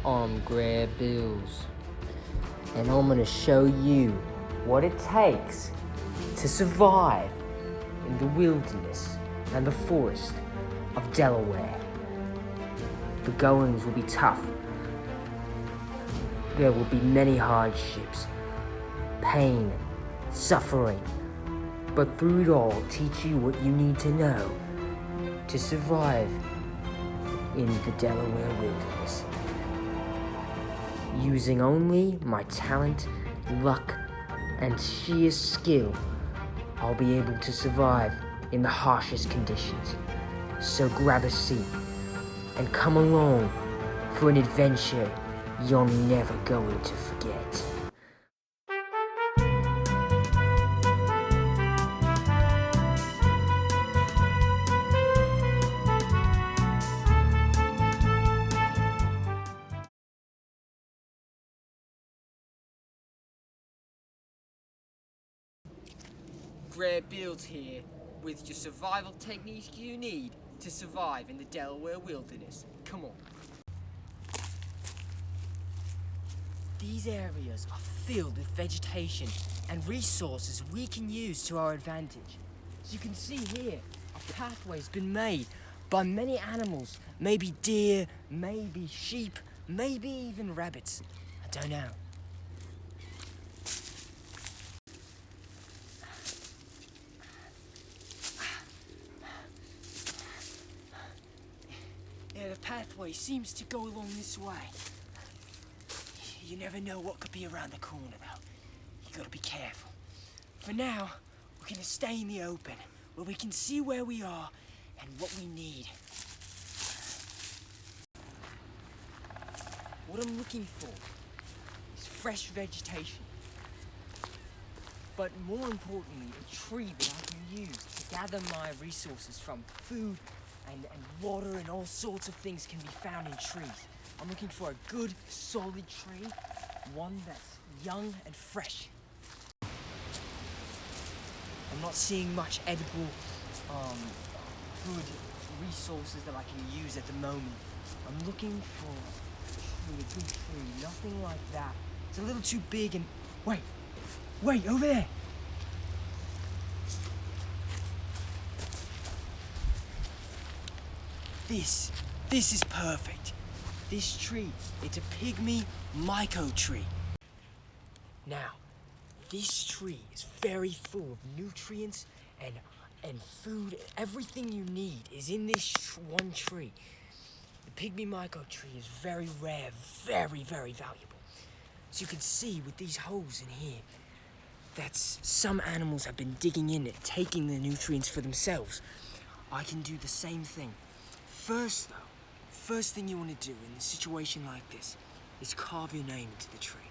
I'm Grear Bylls, and I'm gonna show you what it takes to survive in the wilderness and the forest of Delaware. The goings will be tough. There will be many hardships, pain, suffering, but through it all, I'll teach you what you need to know to survive in the Delaware wilderness. Using only my talent, luck, and sheer skill, I'll be able to survive in the harshest conditions. So grab a seat and come along for an adventure you're never going to forget. Grear Bylls here with your survival techniques you need to survive in the Delaware wilderness. Come on. These areas are filled with vegetation and resources we can use to our advantage. As you can see here, a pathway's been made by many animals, maybe deer, maybe sheep, maybe even rabbits. I don't know. Yeah, the pathway seems to go along this way. You never know what could be around the corner, though. You gotta be careful. For now, we're gonna stay in the open, where we can see where we are and what we need. What I'm looking for is fresh vegetation. But more importantly, a tree that I can use to gather my resources from. Food and water and all sorts of things can be found in trees. I'm looking for a good, solid tree, one that's young and fresh. I'm not seeing much edible, good resources that I can use at the moment. I'm looking for a good tree, nothing like that. It's a little too big and... Wait, over there! This is perfect. This tree, it's a pygmy myco tree. Now, this tree is very full of nutrients and food. Everything you need is in this one tree. The pygmy myco tree is very rare, very, very valuable. As you can see with these holes in here, that some animals have been digging in it, taking the nutrients for themselves. I can do the same thing. First thing you want to do in a situation like this is carve your name into the tree.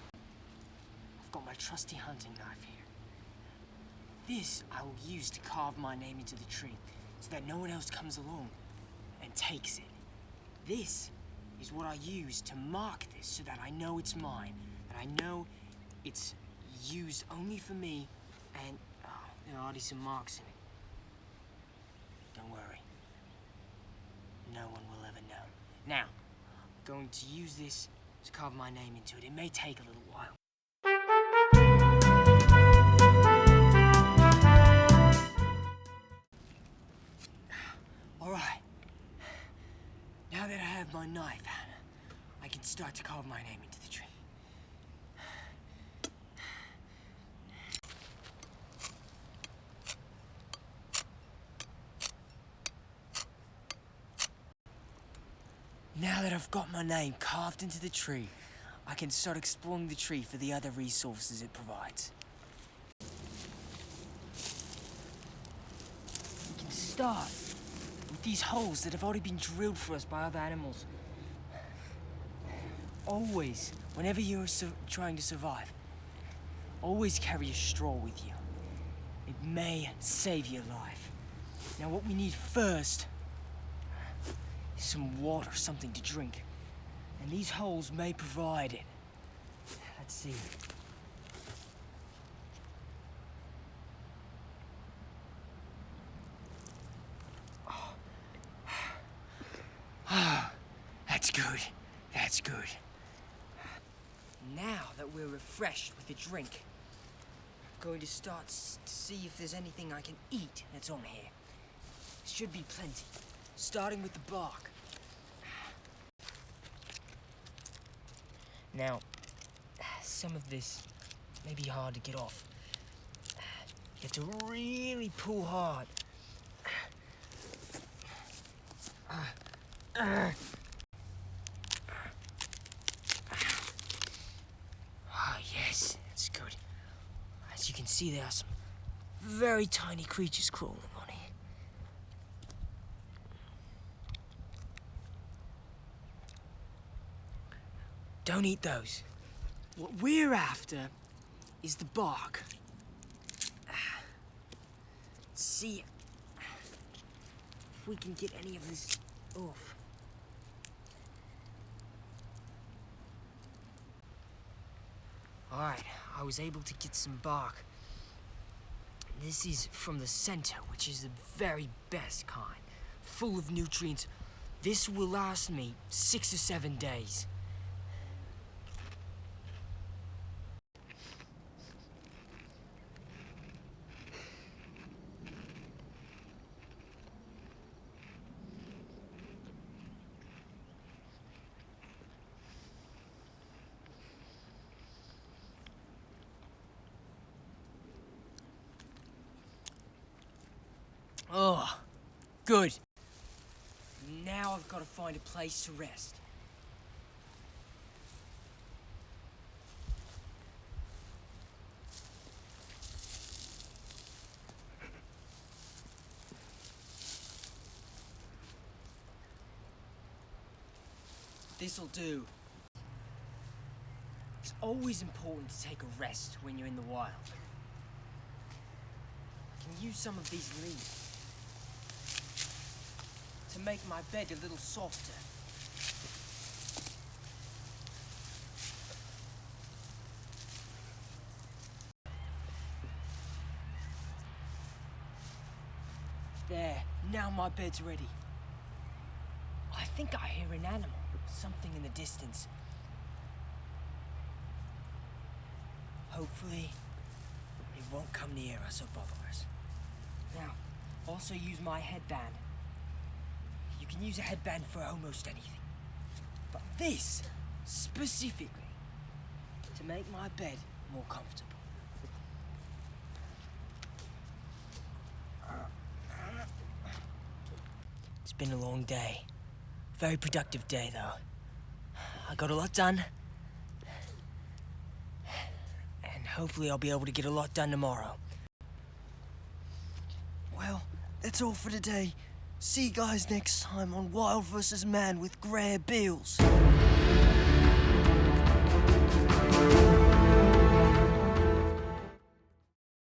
I've got my trusty hunting knife here. This I will use to carve my name into the tree so that no one else comes along and takes it. This is what I use to mark this so that I know it's mine, that I know it's used only for me, and there are already some marks in it. Don't worry. No one will ever know. Now, I'm going to use this to carve my name into it. It may take a little while. Alright. Now that I have my knife, I can start to carve my name into the tree. Now that I've got my name carved into the tree, I can start exploring the tree for the other resources it provides. We can start with these holes that have already been drilled for us by other animals. Always, whenever you're trying to survive, always carry a straw with you. It may save your life. Now what we need first, some water, something to drink. And these holes may provide it. Let's see. That's good. Now that we're refreshed with the drink, I'm going to start to see if there's anything I can eat that's on here. Should be plenty, starting with the bark. Now, some of this may be hard to get off. You have to really pull hard. Ah, yes, that's good. As you can see, there are some very tiny creatures crawling on here. Don't eat those. What we're after is the bark. Let's see if we can get any of this off. Alright, I was able to get some bark. This is from the center, which is the very best kind. Full of nutrients. This will last me 6 or 7 days. Oh, good. Now I've got to find a place to rest. This'll do. It's always important to take a rest when you're in the wild. I can use some of these leaves to make my bed a little softer. There, now my bed's ready. I think I hear an animal, something in the distance. Hopefully, it won't come near us or bother us. Now, also use my headband. You can use a headband for almost anything. But this, specifically, to make my bed more comfortable. It's been a long day. Very productive day, though. I got a lot done. And hopefully I'll be able to get a lot done tomorrow. Well, that's all for today. See you guys next time on Wild vs. Man with Grear Bylls.